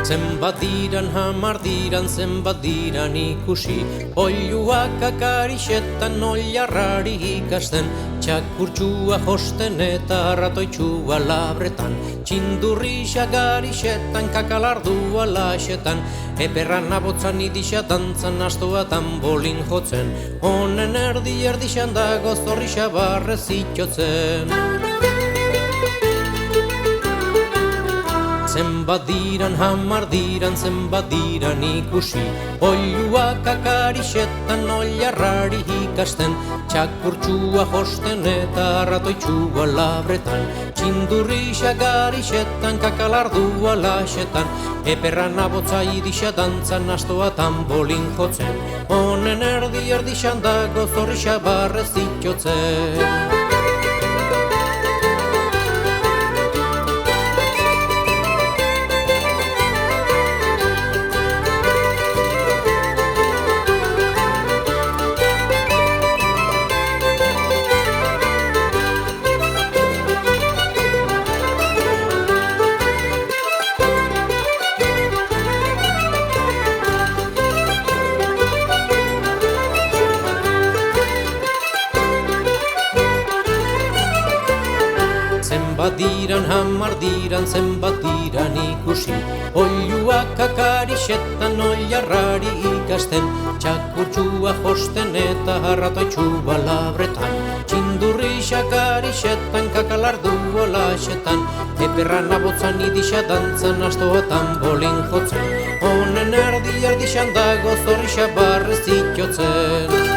Zenbat diran, hamar diran, zenbat diran ikusi, oiluak akarixetan oilarrari ikasten, txakurtxua josten eta arratoitxua labretan, txindurrixa garixetan, kakalardua laxetan, eperran abotzan idisa dantzan, astoa tambolin jotzen, honen erdixan dago zorrixa barrez itxotzen. Zenbat diran, hamar diran, zenbat diran ikusi, oiluak akarixetan oilarrari ikasten, txakurtxua josten eta arratoitxua labretan, txindurrixa garixetan, kakalardua laxetan, eperran abotza idisa dantzan, astoa tambolin jotzen, honen erdixan dago zorrixa barrez itxotzen. Zenbat diran, hamar diran, zenbat diran ikusi, oiluak akarixetan oilarrari ikasten, txakurtxua josten eta arratoitxua labretan, txindurrixa akarixetan, kakalardua laxetan, eperran abotzan idisa dantzan, astoa tambolin jotzen, honen erdixan dago zorrixa barrez itxotzen.